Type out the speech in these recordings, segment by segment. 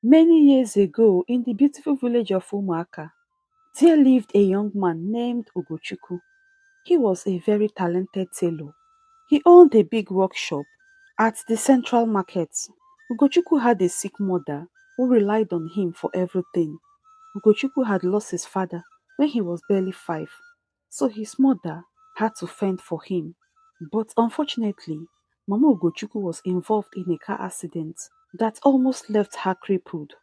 Many years ago, in the beautiful village of Umuaka, there lived a young man named Ugochukwu. He was a very talented tailor. He owned a big workshop at the central market. Ugochukwu had a sick mother who relied on him for everything. Ugochukwu had lost his father when he was barely 5, so his mother had to fend for him. But unfortunately, Mama Ugochukwu was involved in a car accident that almost left her crippled,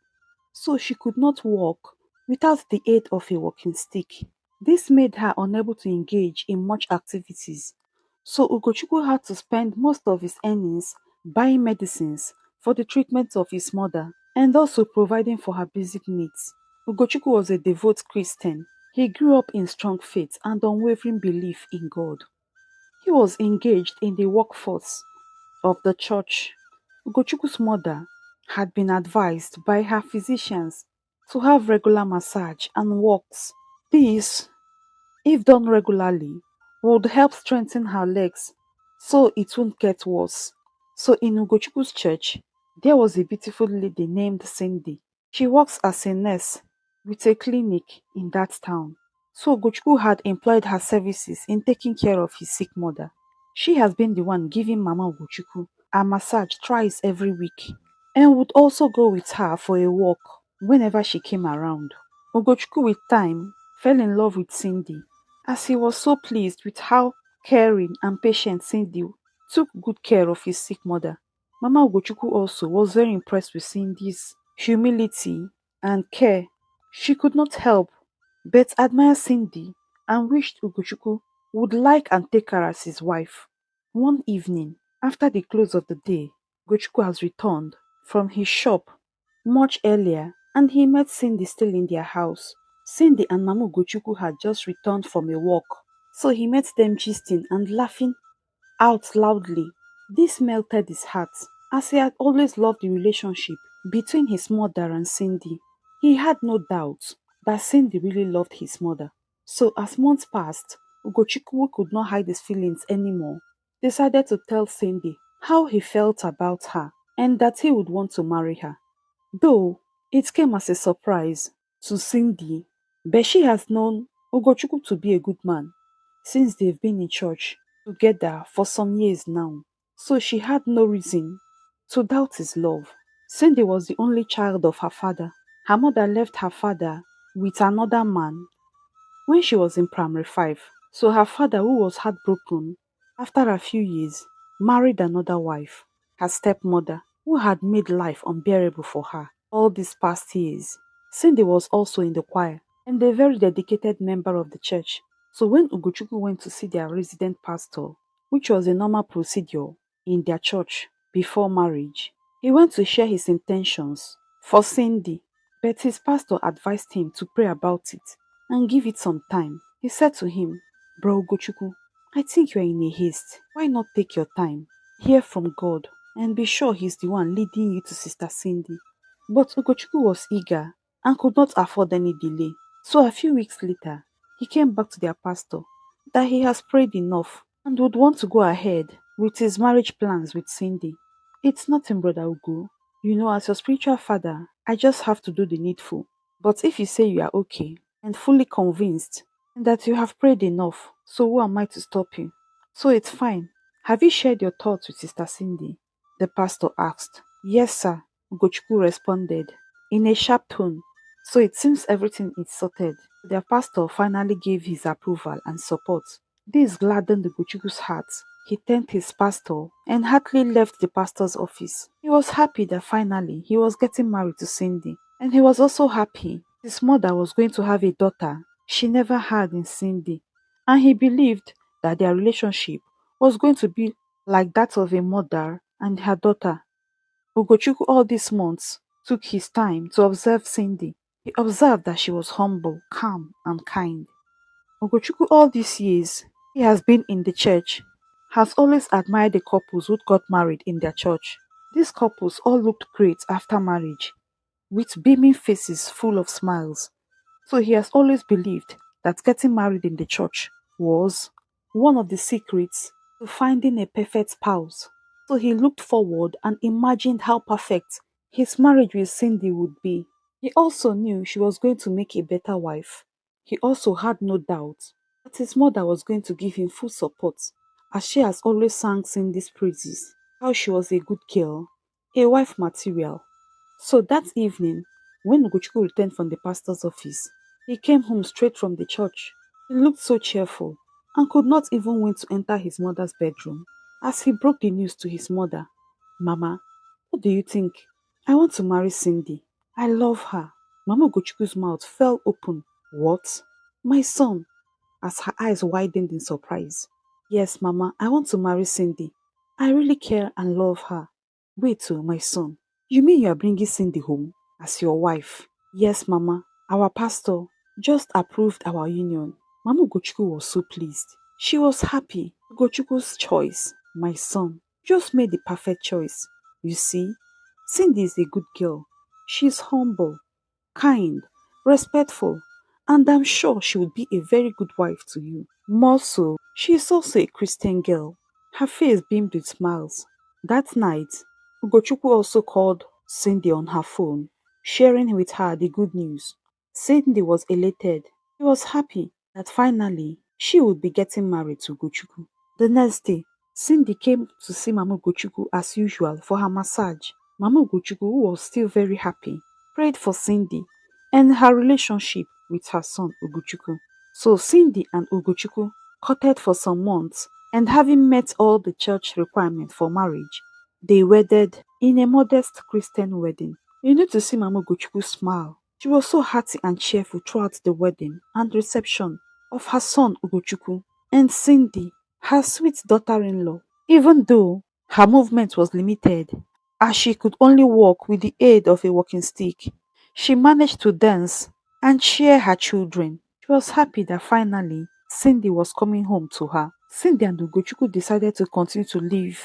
so she could not walk without the aid of a walking stick. This made her unable to engage in much activities, so Ugochukwu had to spend most of his earnings buying medicines for the treatment of his mother and also providing for her basic needs. Ugochukwu was a devout Christian. He grew up in strong faith and unwavering belief in God. He was engaged in the workforce of the church. Ugochukwu's mother had been advised by her physicians to have regular massage and walks. This, if done regularly, would help strengthen her legs so it won't get worse. So in Ugochukwu's church, there was a beautiful lady named Cindy. She works as a nurse with a clinic in that town. So Ugochukwu had employed her services in taking care of his sick mother. She has been the one giving Mama Ugochukwu a massage twice every week and would also go with her for a walk whenever she came around. Ugochukwu with time fell in love with Cindy as he was so pleased with how caring and patient Cindy took good care of his sick mother. Mama Ugochukwu also was very impressed with Cindy's humility and care. She could not help but admire Cindy and wished Ugochukwu would like and take her as his wife. One evening, after the close of the day, Ugochukwu has returned from his shop much earlier and he met Cindy still in their house. Cindy and Mama Ugochukwu had just returned from a walk, so he met them gisting and laughing out loudly. This melted his heart, as he had always loved the relationship between his mother and Cindy. He had no doubt that Cindy really loved his mother. So as months passed, Ugochukwu could not hide his feelings anymore. Decided to tell Cindy how he felt about her and that he would want to marry her. Though it came as a surprise to Cindy, but she has known Ugochukwu to be a good man since they've been in church together for some years now, so she had no reason to doubt his love. Cindy was the only child of her father. Her mother left her father with another man when she was in primary 5, so her father, who was heartbroken after a few years, married another wife, her stepmother, who had made life unbearable for her all these past years. Cindy was also in the choir and a very dedicated member of the church. So when Ugochukwu went to see their resident pastor, which was a normal procedure in their church before marriage, he went to share his intentions for Cindy, but his pastor advised him to pray about it and give it some time. He said to him, Bro Ugochukwu, I think you are in a haste. Why not take your time, hear from God, and be sure He's the one leading you to Sister Cindy? But Ugochukwu was eager and could not afford any delay. So a few weeks later, he came back to their pastor that he has prayed enough and would want to go ahead with his marriage plans with Cindy. It's nothing, Brother Ugo. You know, as your spiritual father, I just have to do the needful. But if you say you are okay and fully convinced and that you have prayed enough, so who am I to stop you? So it's fine. Have you shared your thoughts with Sister Cindy? The pastor asked. Yes, sir, Ugochukwu responded in a sharp tone. So it seems everything is sorted. Their pastor finally gave his approval and support. This gladdened Ugochukwu's heart. He thanked his pastor and heartily left the pastor's office. He was happy that finally he was getting married to Cindy. And he was also happy his mother was going to have a daughter she never had in Cindy. And he believed that their relationship was going to be like that of a mother and her daughter. Ugochukwu all these months took his time to observe Cindy. He observed that she was humble, calm, and kind. Ugochukwu all these years he has been in the church has always admired the couples who got married in their church. These couples all looked great after marriage, with beaming faces full of smiles. So he has always believed that getting married in the church was one of the secrets to finding a perfect spouse. So he looked forward and imagined how perfect his marriage with Cindy would be. He also knew she was going to make a better wife. He also had no doubt that his mother was going to give him full support, as she has always sang Cindy's praises, how she was a good girl, a wife material. So that evening, when Ugochukwu returned from the pastor's office, he came home straight from the church. He looked so cheerful and could not even wait to enter his mother's bedroom. As he broke the news to his mother, Mama, what do you think? I want to marry Cindy. I love her. Mama Ugochukwu's mouth fell open. What? My son, as her eyes widened in surprise. Yes, Mama, I want to marry Cindy. I really care and love her. Wait, oh, my son. You mean you are bringing Cindy home as your wife? Yes, Mama. Our pastor just approved our union. Mama Ugochukwu was so pleased. She was happy. Ugochukwu's choice, my son, just made the perfect choice. You see, Cindy is a good girl. She's humble, kind, respectful, and I'm sure she would be a very good wife to you. More so, she is also a Christian girl. Her face beamed with smiles. That night, Ugochukwu also called Cindy on her phone, sharing with her the good news. Cindy was elated. She was happy that finally she would be getting married to Ugochukwu. The next day, Cindy came to see Mama Ugochukwu as usual for her massage. Mama Ugochukwu, who was still very happy, prayed for Cindy and her relationship with her son Ugochukwu. So Cindy and Ugochukwu courted for some months, and having met all the church requirements for marriage, they wedded in a modest Christian wedding. You need to see Mama Ugochukwu smile. She was so hearty and cheerful throughout the wedding and reception of her son Ugochukwu and Cindy, her sweet daughter-in-law. Even though her movement was limited, as she could only walk with the aid of a walking stick, she managed to dance and cheer her children. She was happy that finally Cindy was coming home to her. Cindy and Ugochukwu decided to continue to live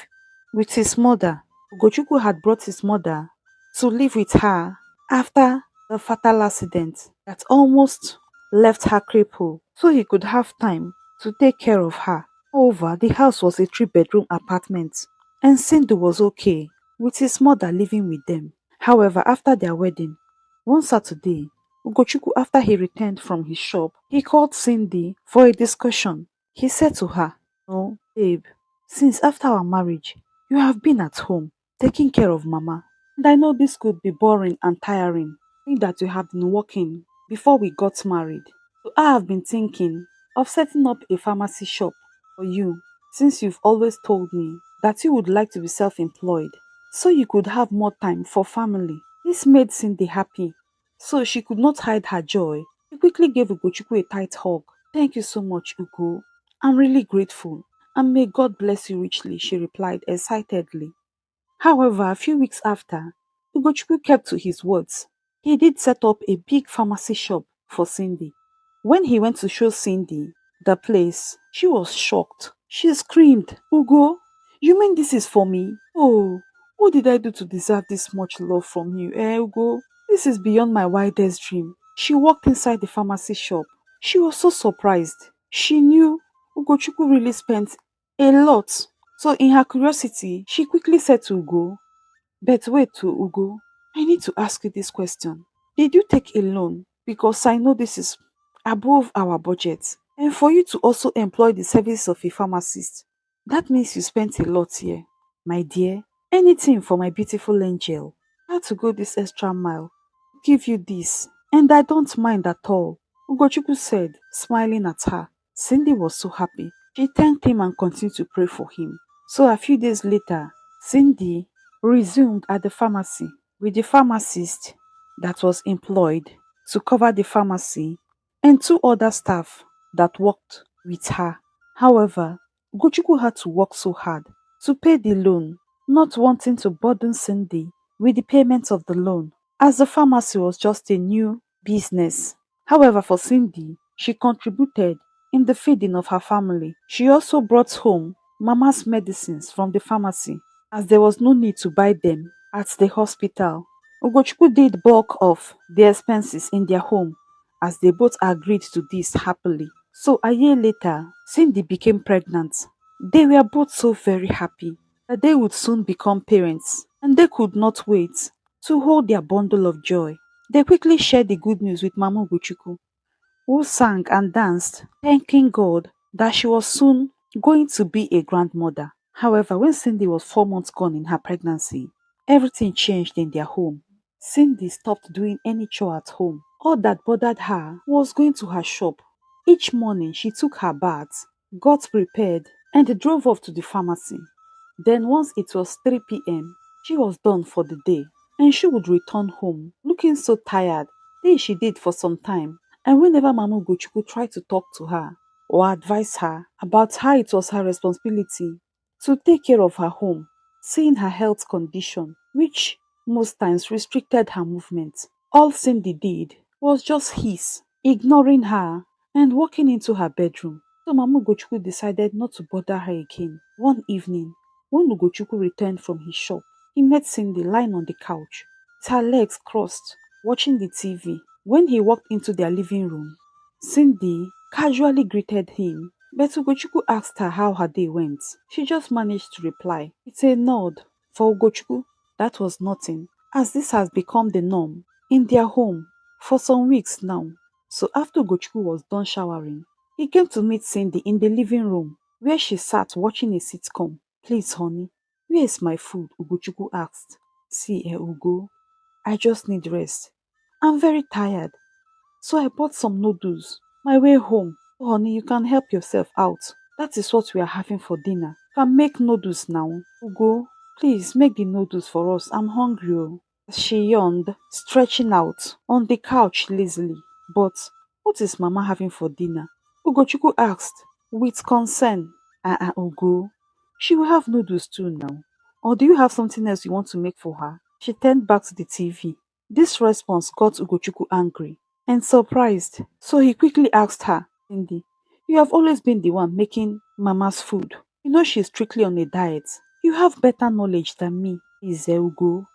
with his mother. Ugochukwu had brought his mother to live with her after the fatal accident that almost left her crippled, so he could have time to take care of her. However, the house was a three-bedroom apartment, and Cindy was okay with his mother living with them. However, after their wedding, one Saturday, Ugochukwu, after he returned from his shop, he called Cindy for a discussion. He said to her, "No, babe, since after our marriage, you have been at home, taking care of Mama. And I know this could be boring and tiring, knowing that you have been working before we got married. So I have been thinking of setting up a pharmacy shop for you, since you've always told me that you would like to be self-employed, so you could have more time for family." This made Cindy happy, so she could not hide her joy. She quickly gave Ugochukwu a tight hug. "Thank you so much, Ugo. I'm really grateful, and may God bless you richly," she replied excitedly. However, a few weeks after, Ugochukwu kept to his words. He did set up a big pharmacy shop for Cindy. When he went to show Cindy the place, she was shocked. She screamed, "Ugo, you mean this is for me? Oh, what did I do to deserve this much love from you, Ugo? This is beyond my wildest dream." She walked inside the pharmacy shop. She was so surprised. She knew Ugochukwu really spent a lot. So in her curiosity, she quickly said to Ugo, "But wait to Ugo, I need to ask you this question. Did you take a loan? Because I know this is above our budget. And for you to also employ the service of a pharmacist, that means you spent a lot here. My dear, anything for my beautiful angel. I had to go this extra mile to give you this, and I don't mind at all," Ugochukwu said, smiling at her. Cindy was so happy. She thanked him and continued to pray for him. So a few days later, Cindy resumed at the pharmacy with the pharmacist that was employed to cover the pharmacy and two other staff that worked with her. However, Ugochukwu had to work so hard to pay the loan, not wanting to burden Cindy with the payment of the loan, as the pharmacy was just a new business. However, for Cindy, she contributed in the feeding of her family. She also brought home Mama's medicines from the pharmacy, as there was no need to buy them at the hospital. Ugochukwu did bulk of the expenses in their home, as they both agreed to this happily. So a year later, Cindy became pregnant. They were both so very happy that they would soon become parents, and they could not wait. to hold their bundle of joy. They quickly shared the good news with Mama Ugochukwu, who sang and danced, thanking God that she was soon going to be a grandmother. However, when Cindy was 4 months gone in her pregnancy, everything changed in their home. Cindy stopped doing any chore at home. All that bothered her was going to her shop. Each morning, she took her bath, got prepared, and drove off to the pharmacy. Then, once it was 3 p.m., she was done for the day, and she would return home looking so tired. This she did for some time, and whenever Mama Ugochukwu tried to talk to her or advise her about how it was her responsibility to take care of her home, seeing her health condition, which most times restricted her movement, all Cindy did was just hiss, ignoring her and walking into her bedroom. So Mama Ugochukwu decided not to bother her again. One evening, when Ugochukwu returned from his shop, he met Cindy lying on the couch, with her legs crossed, watching the TV. When he walked into their living room, Cindy casually greeted him, but Ugochukwu asked her how her day went. She just managed to reply with a nod. For Ugochukwu, that was nothing, as this has become the norm in their home for some weeks now. So after Ugochukwu was done showering, he came to meet Cindy in the living room where she sat watching a sitcom. Please, honey, where is my food? Ugochukwu asked. See, Ugo, I just need rest. I'm very tired, so I bought some noodles. My way home. Oh, honey, you can help yourself out. That is what we are having for dinner. Can make noodles now. Ugo, please make the noodles for us. I'm hungry. Oh. She yawned, stretching out on the couch lazily. But what is Mama having for dinner? Ugochukwu asked, with concern. Ugo. She will have noodles too now. Or do you have something else you want to make for her? She turned back to the TV. This response got Ugochukwu angry and surprised, so he quickly asked her, Cindy, you have always been the one making Mama's food. You know she's strictly on a diet. You have better knowledge than me. Is Ugo?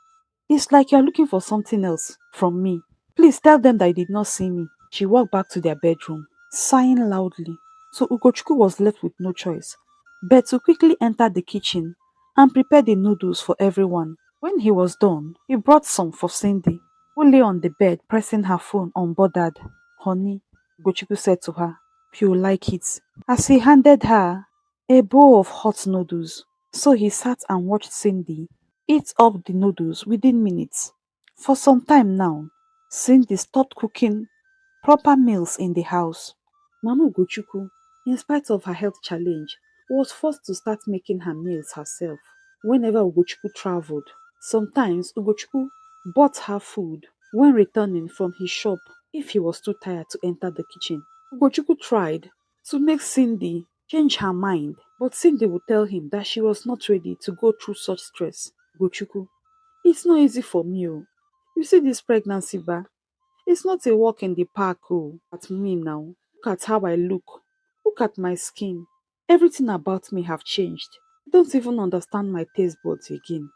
It's like you're looking for something else from me. Please tell them that you did not see me. She walked back to their bedroom, sighing loudly. So Ugochukwu was left with no choice but to quickly enter the kitchen and prepare the noodles for everyone. When he was done, he brought some for Cindy, who lay on the bed pressing her phone unbothered. Honey, Ugochukwu said to her, you'll like it, as he handed her a bowl of hot noodles. So he sat and watched Cindy eat up the noodles within minutes. For some time now, Cindy stopped cooking proper meals in the house. Mama Ugochukwu, in spite of her health challenge, was forced to start making her meals herself. Whenever Ugochukwu traveled, sometimes Ugochukwu bought her food when returning from his shop if he was too tired to enter the kitchen. Ugochukwu tried to make Cindy change her mind, but Cindy would tell him that she was not ready to go through such stress. Ugochukwu, it's not easy for me. Oh. You see this pregnancy bar? It's not a walk in the park. Oh, at me now. Look at how I look. Look at my skin. Everything about me have changed. I don't even understand my taste buds again.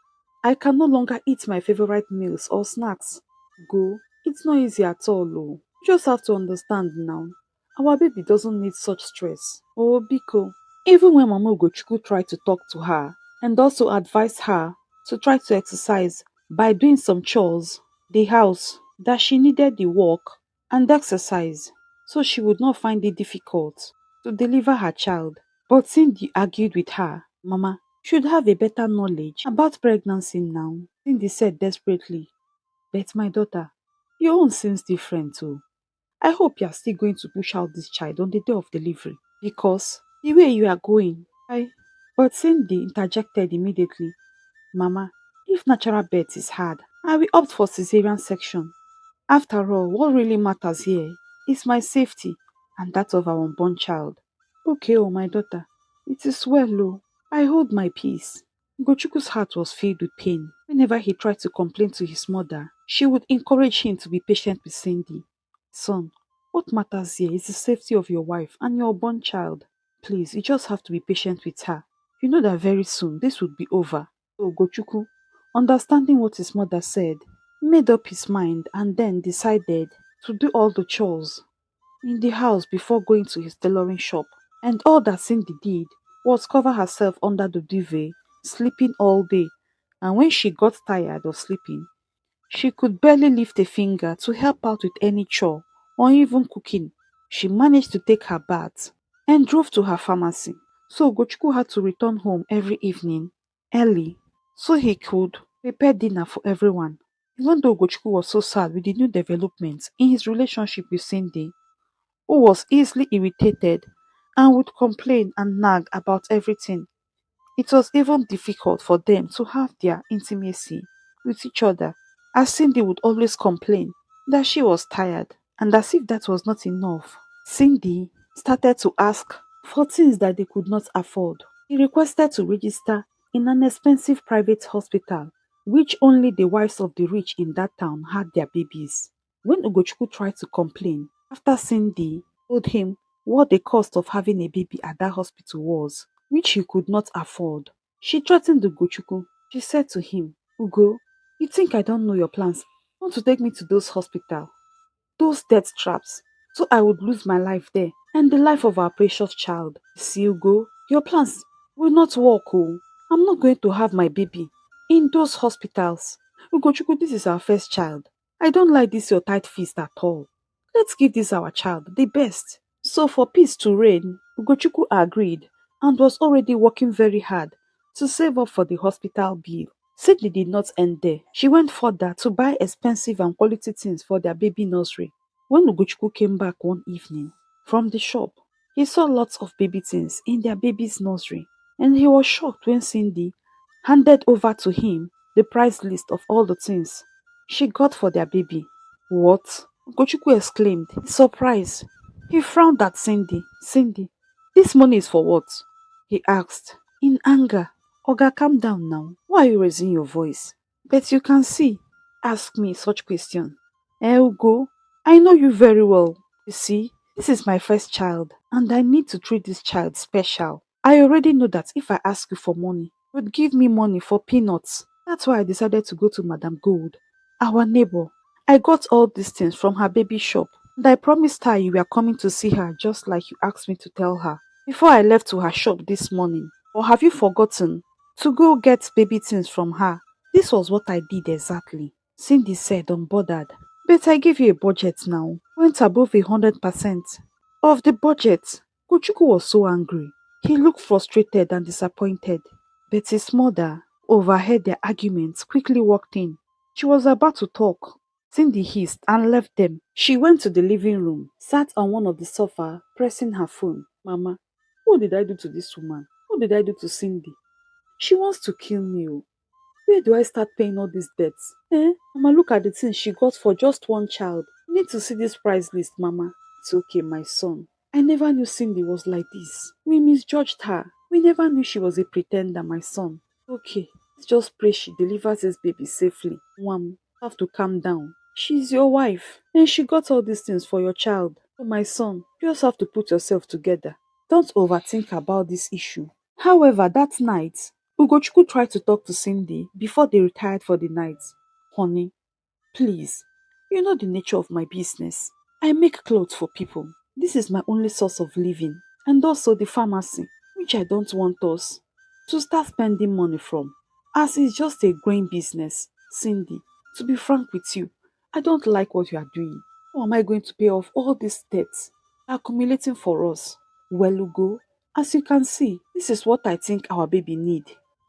I can no longer eat my favorite meals or snacks. Go. It's not easy at all. Oh. You just have to understand now. Our baby doesn't need such stress. Oh, Biko. Even when Mama Ugochukwu tried to talk to her and also advise her to try to exercise by doing some chores, the house, that she needed the work and exercise, so she would not find it difficult to deliver her child. But Cindy argued with her. Mama, you should have a better knowledge about pregnancy now. Cindy said desperately. But my daughter, your own seems different too. I hope you are still going to push out this child on the day of delivery, because the way you are going, I... But Cindy interjected immediately. Mama, if natural birth is hard, I will opt for cesarean section. After all, what really matters here is my safety and that of our unborn child. Okay, oh my daughter, it is well, oh. I hold my peace. Ugochukwu's heart was filled with pain. Whenever he tried to complain to his mother, she would encourage him to be patient with Cindy. Son, what matters here is the safety of your wife and your unborn child. Please, you just have to be patient with her. You know that very soon this would be over. So Ugochukwu, understanding what his mother said, made up his mind and then decided to do all the chores in the house before going to his tailoring shop. And all that Cindy did was cover herself under the duvet, sleeping all day. And when she got tired of sleeping, She could barely lift a finger to help out with any chore or even cooking. She managed to take her bath and drove to her pharmacy. So Ugochukwu had to return home every evening early so he could prepare dinner for everyone. Even though Ugochukwu was so sad with the new developments in his relationship with Cindy, who was easily irritated and would complain and nag about everything, it was even difficult for them to have their intimacy with each other, as Cindy would always complain that she was tired, and as if that was not enough, Cindy started to ask for things that they could not afford. He requested to register in an expensive private hospital, which only the wives of the rich in that town had their babies. When Ugochukwu tried to complain, after Cindy told him what the cost of having a baby at that hospital was, which he could not afford, she threatened Ugochukwu. She said to him, Ugo, you think I don't know your plans? Want to take me to those hospitals, those death traps, so I would lose my life there and the life of our precious child. See, Ugo, your plans will not work. Oh, I'm not going to have my baby in those hospitals. Ugochukwu, this is our first child. I don't like this your tight fist at all. Let's give this our child the best. So for peace to reign, Ugochukwu agreed and was already working very hard to save up for the hospital bill. Sydney did not end there. She went further to buy expensive and quality things for their baby nursery. When Ugochukwu came back one evening from the shop, he saw lots of baby things in their baby's nursery, and he was shocked when Cindy handed over to him the price list of all the things she got for their baby. What? Ugochukwu exclaimed, in surprise. He frowned at Cindy. Cindy, this money is for what? He asked, in anger. Oga, calm down now. Why are you raising your voice? But you can see. Ask me such question. Ugo, I know you very well. You see, this is my first child, and I need to treat this child special. I already know that if I ask you for money, you would give me money for peanuts. That's why I decided to go to Madam Gold, our neighbor. I got all these things from her baby shop, and I promised her you were coming to see her just like you asked me to tell her before I left to her shop this morning. Or have you forgotten? To go get baby things from her. This was what I did exactly, Cindy said, unbothered. But I gave you a budget now. Went above 100% of the budget. Kochuku was so angry. He looked frustrated and disappointed. But his mother overheard their arguments, quickly walked in. She was about to talk. Cindy hissed and left them. She went to the living room, sat on one of the sofa, pressing her phone. Mama, what did I do to this woman? What did I do to Cindy? She wants to kill me. Oh. Where do I start paying all these debts? Mama, look at the things she got for just one child. You need to see this price list, Mama. It's okay, my son. I never knew Cindy was like this. We misjudged her. We never knew she was a pretender, my son. Okay, let's just pray she delivers this baby safely. Mom, you have to calm down. She's your wife, and she got all these things for your child. So, my son, you just have to put yourself together. Don't overthink about this issue. However, that night, Ugochukwu tried to talk to Cindy before they retired for the night. Honey, please, you know the nature of my business. I make clothes for people. This is my only source of living. And also the pharmacy, which I don't want us to start spending money from. As it's just a growing business. Cindy, to be frank with you, I don't like what you are doing. How am I going to pay off all these debts accumulating for us? Well, Ugo, as you can see, this is what I think our baby need.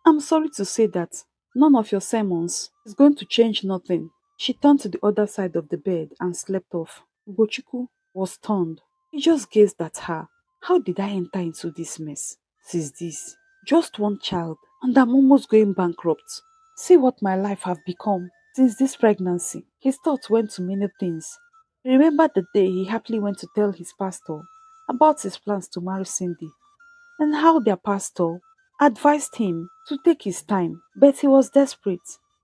I'm sorry to say that none of your sermons is going to change nothing. She turned to the other side of the bed and slept off. Ugochukwu was stunned. He just gazed at her. How did I enter into this mess? Since this, just one child, and I'm almost going bankrupt. See what my life have become since this pregnancy. His thoughts went to many things. He remembered the day he happily went to tell his pastor about his plans to marry Cindy, and how their pastor advised him to take his time, but he was desperate.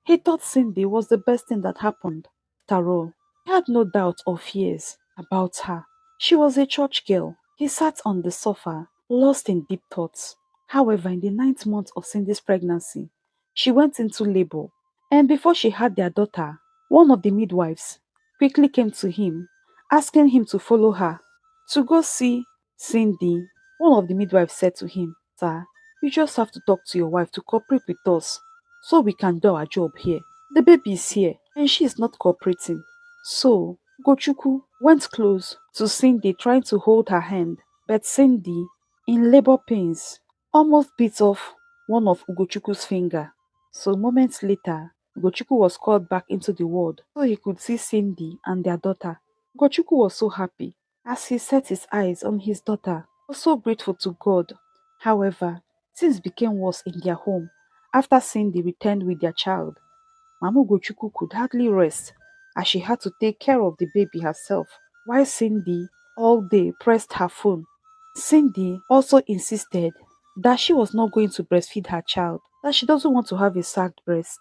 He thought Cindy was the best thing that happened. After all, he had no doubt or fears about her. She was a church girl. He sat on the sofa, lost in deep thoughts. However, in the ninth month of Cindy's pregnancy, she went into labor, and before she had their daughter, one of the midwives quickly came to him, asking him to follow her to go see Cindy. One of the midwives said to him, Sir, you just have to talk to your wife to cooperate with us so we can do our job here. The baby is here and she is not cooperating. So Ugochukwu went close to Cindy trying to hold her hand, but Cindy, in labor pains, almost bit off one of Ugochukwu's finger. So moments later, Ugochukwu was called back into the ward so he could see Cindy and their daughter. Ugochukwu was so happy as he set his eyes on his daughter. He was so grateful to God. However, things became worse in their home after Cindy returned with their child. Mama Ugochukwu could hardly rest as she had to take care of the baby herself while Cindy all day pressed her phone. Cindy also insisted that she was not going to breastfeed her child, that she doesn't want to have a sagged breast.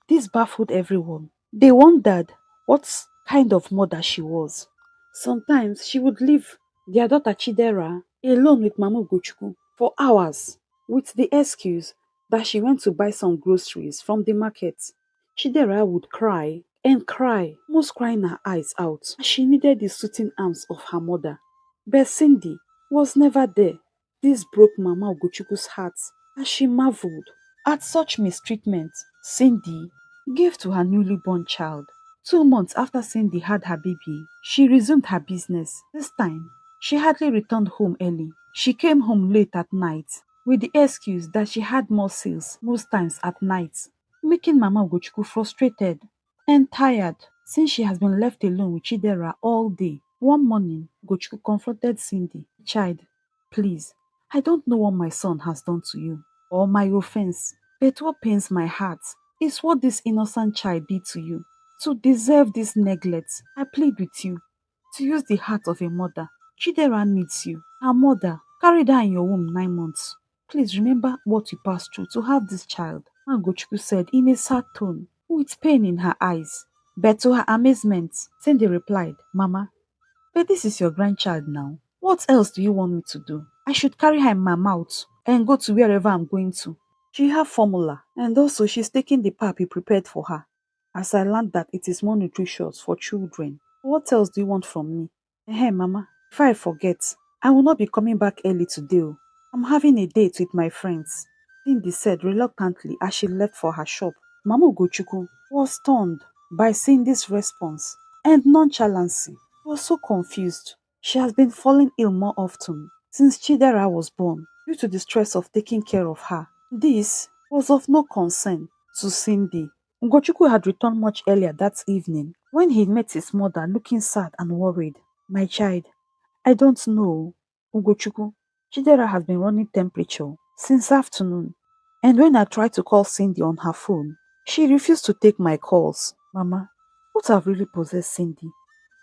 This baffled everyone. They wondered what kind of mother she was. Sometimes she would leave their daughter Chidera alone with Mama Ugochukwu for hours with the excuse that she went to buy some groceries from the market. Chidera would cry and cry, almost crying her eyes out, as she needed the soothing arms of her mother. But Cindy was never there. This broke Mama Ugochukwu's heart as she marveled at such mistreatment Cindy gave to her newly born child. 2 months after Cindy had her baby, she resumed her business. This time, she hardly returned home early. She came home late at night with the excuse that she had more sales most times at night, making Mama Ugochukwu frustrated and tired since she has been left alone with Chidera all day. One morning, Ugochukwu confronted Cindy. Child, please, I don't know what my son has done to you or my offense, but what pains my heart is what this innocent child did to you. To deserve this neglect, I plead with you to use the heart of a mother. Chidera needs you. Her mother carried her in your womb 9 months. Please remember what you passed through to have this child. Ugochukwu said in a sad tone, with pain in her eyes. But to her amazement, Cindy replied, Mama, but this is your grandchild now. What else do you want me to do? I should carry her in my mouth and go to wherever I'm going to. She have formula, and also she's taking the pap you prepared for her, as I learned that it is more nutritious for children. What else do you want from me? Hey, Mama, if I forget, I will not be coming back early today. I'm having a date with my friends, Cindy said reluctantly as she left for her shop. Mama Ugochukwu was stunned by Cindy's response and nonchalancy. She was so confused. She has been falling ill more often since Chidera was born due to the stress of taking care of her. This was of no concern to Cindy. Ugochukwu had returned much earlier that evening when he met his mother looking sad and worried. My child, I don't know, Ugochukwu. Chidera has been running temperature since afternoon, and when I tried to call Cindy on her phone, she refused to take my calls. Mama, what have really possessed Cindy?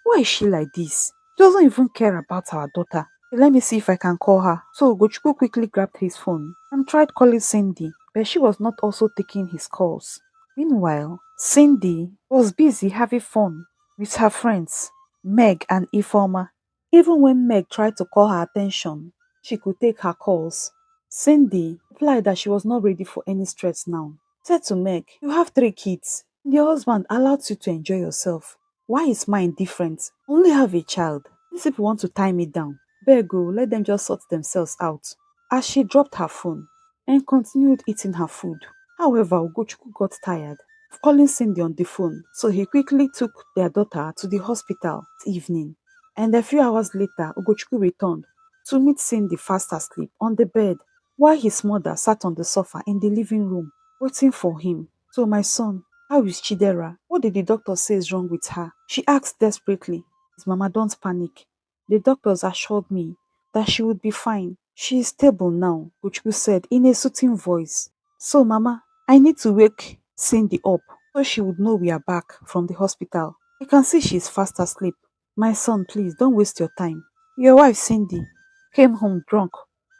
Why is she like this? She doesn't even care about our daughter. Let me see if I can call her. So Ugochukwu quickly grabbed his phone and tried calling Cindy, but she was not also taking his calls. Meanwhile, Cindy was busy having fun with her friends, Meg and Ifeoma. Even when Meg tried to call her attention, she could take her calls. Cindy replied that she was not ready for any stress now. Said to Meg, you have 3 kids. Your husband allows you to enjoy yourself. Why is mine different? Only have a child. These people want to tie me down. Beg go, let them just sort themselves out. As she dropped her phone and continued eating her food. However, Ugochukwu got tired of calling Cindy on the phone, so he quickly took their daughter to the hospital that evening. And a few hours later, Ugochukwu returned to meet Cindy fast asleep on the bed, while his mother sat on the sofa in the living room, waiting for him. So my son, how is Chidera? What did the doctor say is wrong with her? She asked desperately. His mama, don't panic. The doctors assured me that she would be fine. She is stable now, Ugochukwu said in a soothing voice. So mama, I need to wake Cindy up so she would know we are back from the hospital. I can see she is fast asleep. My son, please don't waste your time. Your wife Cindy came home drunk.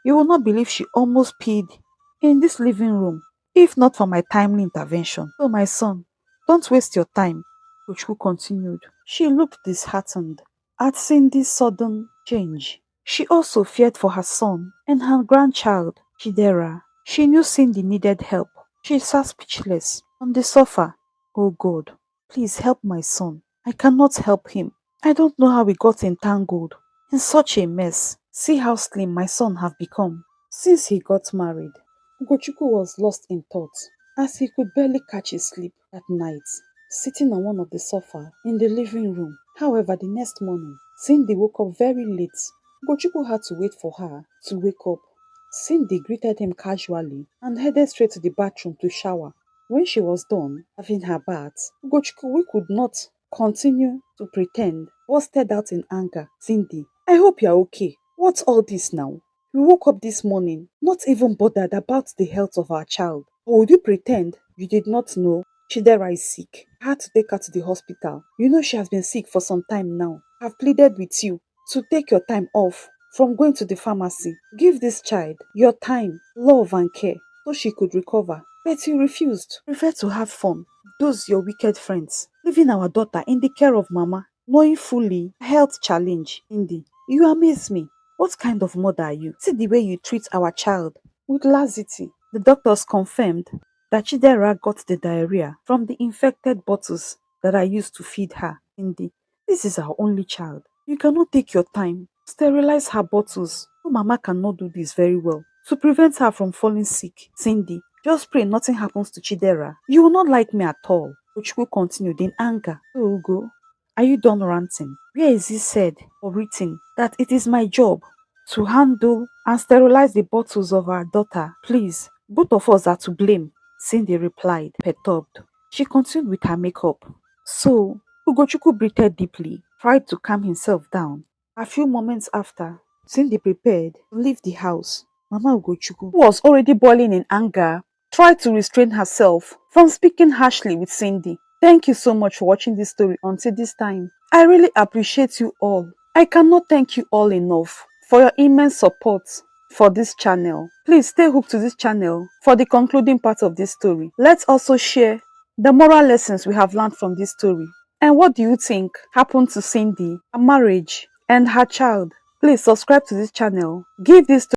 You will not believe she almost peed in this living room if not for my timely intervention. So my son, don't waste your time, Ugochukwu continued. She looked disheartened at Cindy's sudden change. She also feared for her son and her grandchild, Chidera. She knew Cindy needed help. She sat speechless on the sofa. Oh God, please help my son. I cannot help him. I don't know how we got entangled in such a mess. See how slim my son have become since he got married. Ugochukwu was lost in thought as he could barely catch his sleep at night. sitting on one of the sofa in the living room. However, the next morning, Cindy woke up very late. Ugochukwu had to wait for her to wake up. Cindy greeted him casually and headed straight to the bathroom to shower. When she was done having her bath, Ugochukwu, who could not continue to pretend, busted out in anger. Cindy, I hope you're okay. What's all this now? We woke up this morning, not even bothered about the health of our child. Or would you pretend you did not know Chidera is sick? I had to take her to the hospital. You know she has been sick for some time now. I've pleaded with you to take your time off from going to the pharmacy. Give this child your time, love and care so she could recover. But you refused. Prefer to have fun. Those your wicked friends. Leaving our daughter in the care of mama, knowing fully a health challenge. Indy, you amaze me. What kind of mother are you? See the way you treat our child with laxity. The doctors confirmed that Chidera got the diarrhea from the infected bottles that I used to feed her. Indy, this is our only child. You cannot take your time. Sterilize her bottles. No, mama cannot do this very well. To prevent her from falling sick. Cindy, just pray nothing happens to Chidera. You will not like me at all. Uchukwu continued in anger. So Ugo, are you done ranting? Where is it said or written that it is my job to handle and sterilize the bottles of our daughter? Please, both of us are to blame, Cindy replied, perturbed. She continued with her makeup. So, Ugochukwu breathed deeply, tried to calm himself down. A few moments after, Cindy prepared to leave the house. Mama Ugochukwu, who was already boiling in anger, tried to restrain herself from speaking harshly with Cindy. Thank you so much for watching this story until this time. I really appreciate you all. I cannot thank you all enough for your immense support for this channel. Please stay hooked to this channel for the concluding part of this story. Let's also share the moral lessons we have learned from this story. And what do you think happened to Cindy, her marriage, and her child? Please subscribe to this channel. Give this